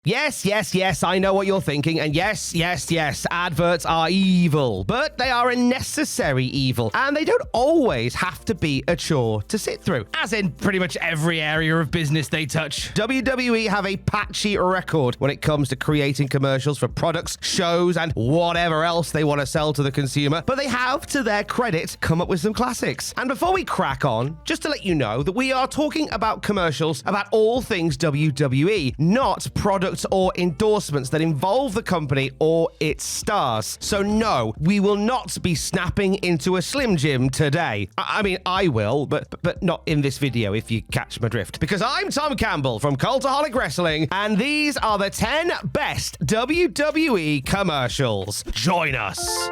Yes, yes, yes, I know what you're thinking, and yes, yes, yes, adverts are evil, but they are a necessary evil, and they don't always have to be a chore to sit through, as in pretty much every area of business they touch. WWE have a patchy record when it comes to creating commercials for products, shows, and whatever else they want to sell to the consumer, but they have, to their credit, come up with some classics. And before we crack on, just to let you know that we are talking about commercials about all things WWE, not products or endorsements that involve the company or its stars. So no, we will not be snapping into a Slim Jim today. I mean, I will, but not in this video, if you catch my drift. Because I'm Tom Campbell from Cultaholic Wrestling, and these are the 10 best WWE commercials. Join us.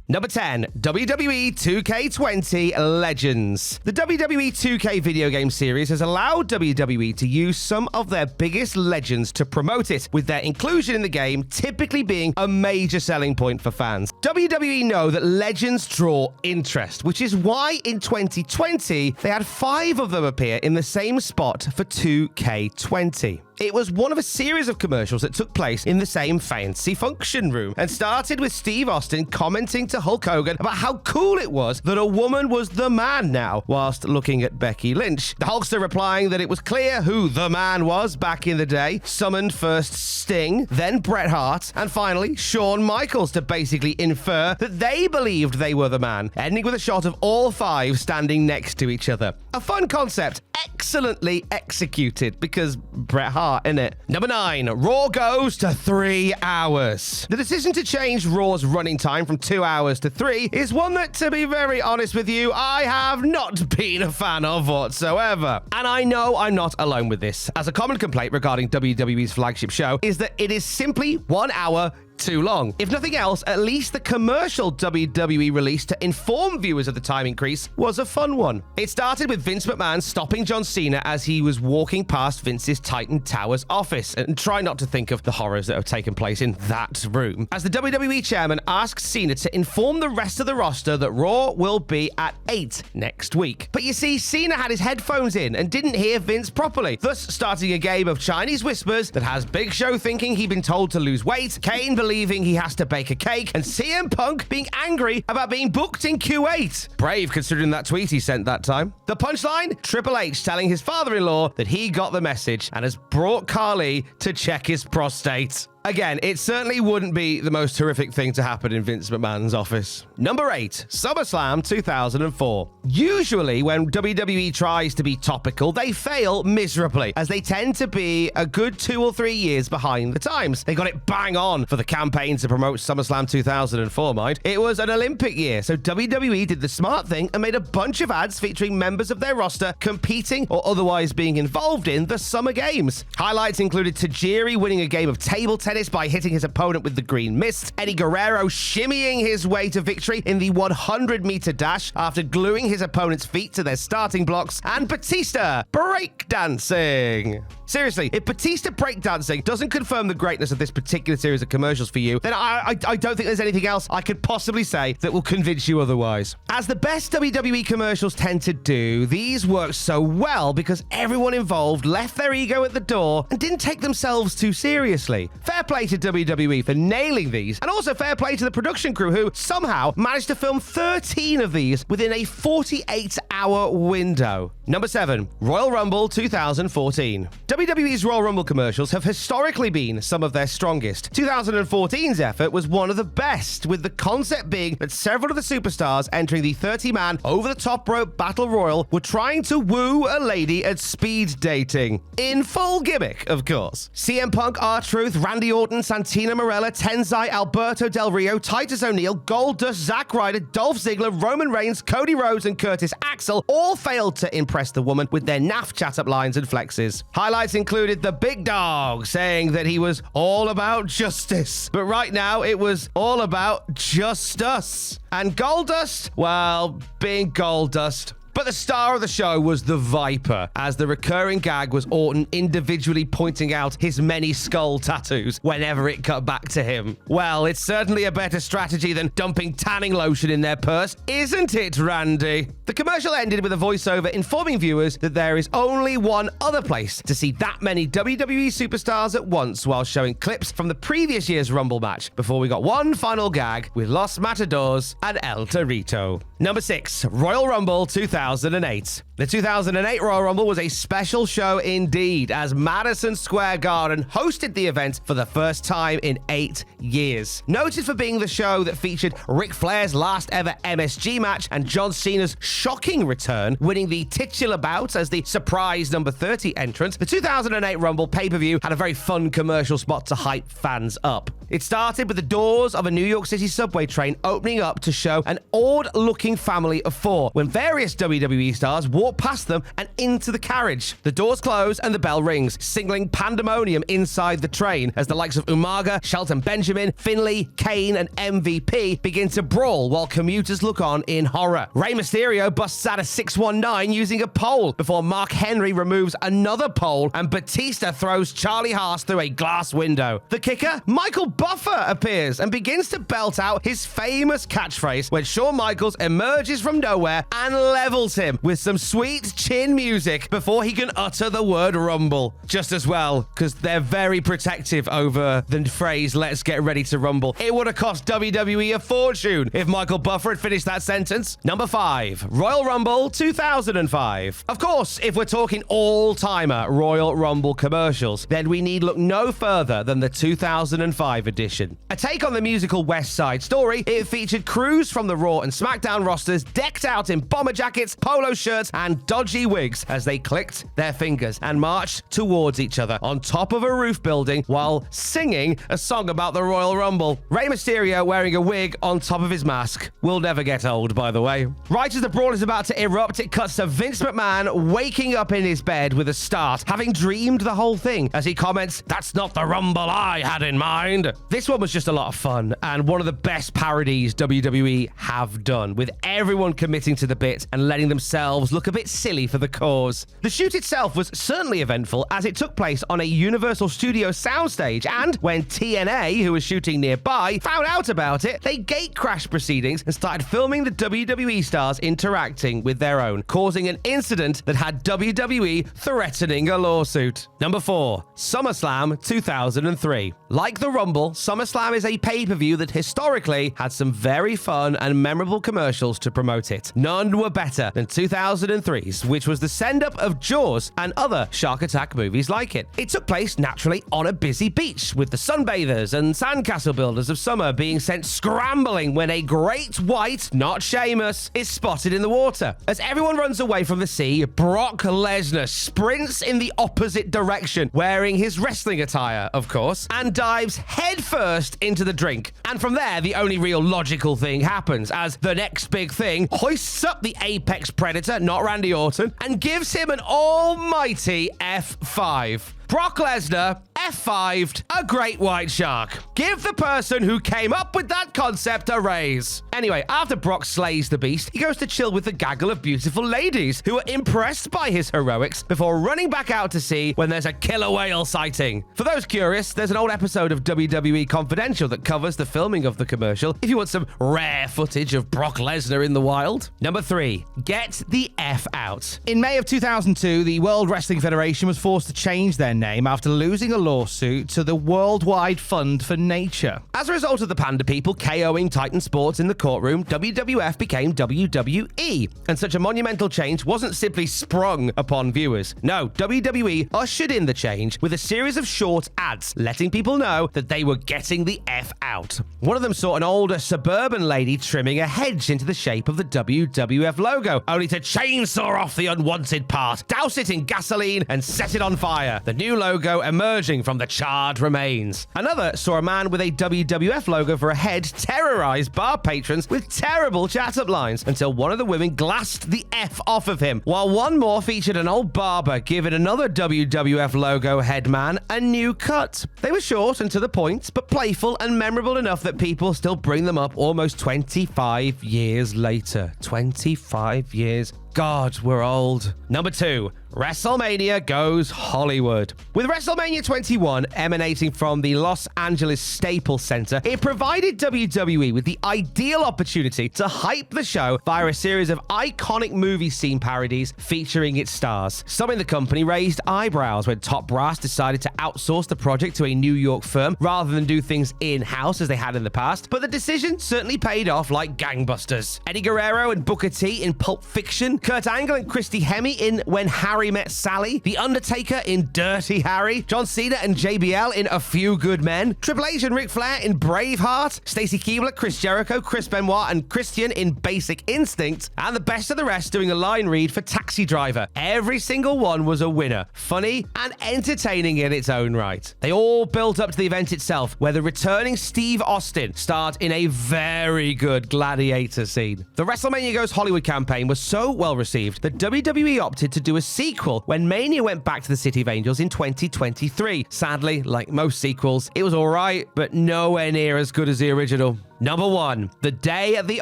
Number 10, WWE 2K20 Legends. The WWE 2K video game series has allowed WWE to use some of their biggest legends to promote it, with their inclusion in the game typically being a major selling point for fans. WWE know that legends draw interest, which is why in 2020, they had 5 of them appear in the same spot for 2K20. It was one of a series of commercials that took place in the same fancy function room and started with Steve Austin commenting to Hulk Hogan about how cool it was that a woman was the man now, whilst looking at Becky Lynch. The Hulkster replying that it was clear who the man was back in the day, summoned first Sting, then Bret Hart, and finally Shawn Michaels to basically infer that they believed they were the man, ending with a shot of all 5 standing next to each other. A fun concept, excellently executed, because Bret Hart, innit? Number 9, Raw goes to 3 hours. The decision to change Raw's running time from 2 hours to 3 is one that, to be very honest with you, I have not been a fan of whatsoever. And I know I'm not alone with this, as a common complaint regarding WWE's flagship show is that it is simply 1 hour too long. If nothing else, at least the commercial WWE released to inform viewers of the time increase was a fun one. It started with Vince McMahon stopping John Cena as he was walking past Vince's Titan Towers office, and try not to think of the horrors that have taken place in that room, as the WWE chairman asked Cena to inform the rest of the roster that Raw will be at 8 next week. But you see, Cena had his headphones in and didn't hear Vince properly, thus starting a game of Chinese whispers that has Big Show thinking he'd been told to lose weight, Kane believing he has to bake a cake, and CM Punk being angry about being booked in Q8. Brave considering that tweet he sent that time. The punchline? Triple H telling his father-in-law that he got the message and has brought Carly to check his prostate. Again, it certainly wouldn't be the most horrific thing to happen in Vince McMahon's office. Number 8, SummerSlam 2004. Usually, when WWE tries to be topical, they fail miserably, as they tend to be a good 2 or 3 years behind the times. They got it bang on for the campaign to promote SummerSlam 2004, mind. It was an Olympic year, so WWE did the smart thing and made a bunch of ads featuring members of their roster competing or otherwise being involved in the Summer Games. Highlights included Tajiri winning a game of table tennis by hitting his opponent with the green mist, Eddie Guerrero shimmying his way to victory in the 100-meter dash after gluing his opponent's feet to their starting blocks, and Batista breakdancing. Seriously, if Batista breakdancing doesn't confirm the greatness of this particular series of commercials for you, then I don't think there's anything else I could possibly say that will convince you otherwise. As the best WWE commercials tend to do, these work so well because everyone involved left their ego at the door and didn't take themselves too seriously. Fair play to WWE for nailing these, and also fair play to the production crew who somehow managed to film 13 of these within a 48-hour window. Number 7, Royal Rumble 2014. WWE's Royal Rumble commercials have historically been some of their strongest. 2014's effort was one of the best, with the concept being that several of the superstars entering the 30-man over-the-top rope battle royal were trying to woo a lady at speed dating. In full gimmick, of course. CM Punk, R-Truth, Randy Orton, Santino Marella, Tenzai, Alberto Del Rio, Titus O'Neil, Goldust, Zack Ryder, Dolph Ziggler, Roman Reigns, Cody Rhodes, and Curtis Axel all failed to impress the woman with their naff chat-up lines and flexes. Highlights included the Big Dog saying that he was all about justice, but right now it was all about just us. And Goldust, well, being Goldust. But the star of the show was the Viper, as the recurring gag was Orton individually pointing out his many skull tattoos whenever it cut back to him. Well, it's certainly a better strategy than dumping tanning lotion in their purse, isn't it, Randy? The The commercial ended with a voiceover informing viewers that there is only one other place to see that many WWE superstars at once, while showing clips from the previous year's Rumble match, before we got one final gag with Los Matadors and El Torito. Number 6, Royal Rumble 2008. The 2008 Royal Rumble was a special show indeed, as Madison Square Garden hosted the event for the first time in 8 years. Noted for being the show that featured Ric Flair's last ever MSG match and John Cena's shocking return, winning the titular bout as the surprise number 30 entrant, the 2008 Rumble pay-per-view had a very fun commercial spot to hype fans up. It started with the doors of a New York City subway train opening up to show an odd-looking family of 4, when various WWE stars walk past them and into the carriage. The doors close and the bell rings, signaling pandemonium inside the train as the likes of Umaga, Shelton Benjamin, Finlay, Kane, and MVP begin to brawl while commuters look on in horror. Rey Mysterio busts out a 619 using a pole before Mark Henry removes another pole and Batista throws Charlie Haas through a glass window. The kicker? Michael Buffer appears and begins to belt out his famous catchphrase when Shawn Michaels emerges from nowhere and levels him with some sweet chin music before he can utter the word Rumble. Just as well, because they're very protective over the phrase "let's get ready to rumble." It would have cost WWE a fortune if Michael Buffer had finished that sentence. Number 5, Royal Rumble 2005. Of course, if we're talking all-timer Royal Rumble commercials, then we need look no further than the 2005 edition. A take on the musical West Side Story, it featured crews from the Raw and SmackDown rosters decked out in bomber jackets, polo shirts, and dodgy wigs as they clicked their fingers and marched towards each other on top of a roof building while singing a song about the Royal Rumble. Rey Mysterio wearing a wig on top of his mask will never get old, by the way. Right as the brawl is about to erupt, it cuts to Vince McMahon waking up in his bed with a start, having dreamed the whole thing, as he comments, "That's not the Rumble I had in mind." This one was just a lot of fun and one of the best parodies WWE have done, with everyone committing to the bit and letting themselves look a bit silly for the cause. The shoot itself was certainly eventful, as it took place on a Universal Studios soundstage, and when TNA, who was shooting nearby, found out about it, they gate-crashed proceedings and started filming the WWE stars interacting with their own, causing an incident that had WWE threatening a lawsuit. Number 4, SummerSlam 2003. Like the Rumble, SummerSlam is a pay-per-view that historically had some very fun and memorable commercials to promote it. None were better than 2003's, which was the send-up of Jaws and other shark attack movies like it. It took place naturally on a busy beach, with the sunbathers and sandcastle builders of summer being sent scrambling when a great white, not Sheamus, is spotted in the water. As everyone runs away from the sea, Brock Lesnar sprints in the opposite direction, wearing his wrestling attire, of course, and dives headfirst into the drink. And from there, the only real logical thing happens, as the next big thing hoists up the apex predator, not Randy Orton, and gives him an almighty F5. Brock Lesnar F5'd a great white shark. Give the person who came up with that concept a raise. Anyway, after Brock slays the beast, he goes to chill with the gaggle of beautiful ladies who are impressed by his heroics before running back out to sea when there's a killer whale sighting. For those curious, there's an old episode of WWE Confidential that covers the filming of the commercial if you want some rare footage of Brock Lesnar in the wild. Number 3, get the F out. In May of 2002, the World Wrestling Federation was forced to change their name after losing a lawsuit to the Worldwide Fund for Nature. As a result of the panda people KOing Titan Sports in the courtroom, WWF became WWE, and such a monumental change wasn't simply sprung upon viewers. No, WWE ushered in the change with a series of short ads letting people know that they were getting the F out. One of them saw an older suburban lady trimming a hedge into the shape of the WWF logo, only to chainsaw off the unwanted part, douse it in gasoline, and set it on fire. The new logo emerging from the charred remains. Another saw a man with a WWF logo for a head terrorize bar patrons with terrible chat-up lines until one of the women glassed the F off of him, while one more featured an old barber giving another WWF logo head man a new cut. They were short and to the point, but playful and memorable enough that people still bring them up almost 25 years later. 25 years God, we're old. Number 2, WrestleMania Goes Hollywood. With WrestleMania 21 emanating from the Los Angeles Staples Center, it provided WWE with the ideal opportunity to hype the show via a series of iconic movie scene parodies featuring its stars. Some in the company raised eyebrows when top brass decided to outsource the project to a New York firm rather than do things in-house as they had in the past, but the decision certainly paid off like gangbusters. Eddie Guerrero and Booker T in Pulp Fiction, Kurt Angle and Christy Hemme in When Harry Met Sally, The Undertaker in Dirty Harry, John Cena and JBL in A Few Good Men, Triple H and Ric Flair in Braveheart, Stacy Keibler, Chris Jericho, Chris Benoit and Christian in Basic Instinct, and the best of the rest doing a line read for Taxi Driver. Every single one was a winner, funny and entertaining in its own right. They all built up to the event itself, where the returning Steve Austin starred in a very good gladiator scene. The WrestleMania Goes Hollywood campaign was so well received that WWE opted to do a sequel when Mania went back to the City of Angels in 2023. Sadly, like most sequels, it was alright, but nowhere near as good as the original. Number 1, The Day at the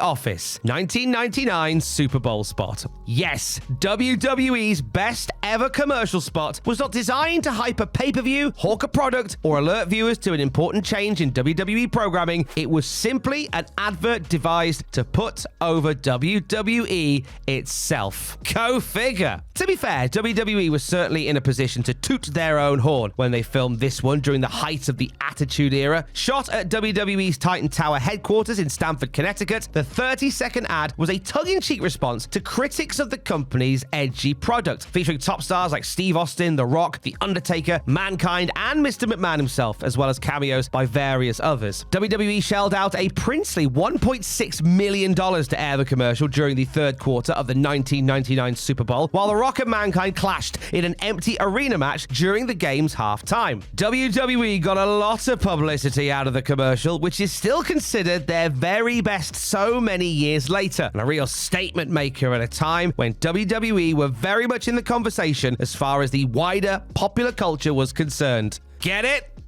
Office, 1999 Super Bowl spot. Yes, WWE's best ever commercial spot was not designed to hype a pay-per-view, hawk a product, or alert viewers to an important change in WWE programming. It was simply an advert devised to put over WWE itself. Go figure. To be fair, WWE was certainly in a position to toot their own horn when they filmed this one during the height of the Attitude Era. Shot at WWE's Titan Tower headquarters in Stamford, Connecticut, the 30-second ad was a tongue-in-cheek response to critics of the company's edgy product, featuring top stars like Steve Austin, The Rock, The Undertaker, Mankind, and Mr. McMahon himself, as well as cameos by various others. WWE shelled out a princely $1.6 million to air the commercial during the third quarter of the 1999 Super Bowl, while The Rock and Mankind clashed in an empty arena match during the game's halftime. WWE got a lot of publicity out of the commercial, which is still considered their very best so many years later, and a real statement maker at a time when WWE were very much in the conversation as far as the wider popular culture was concerned. Get it?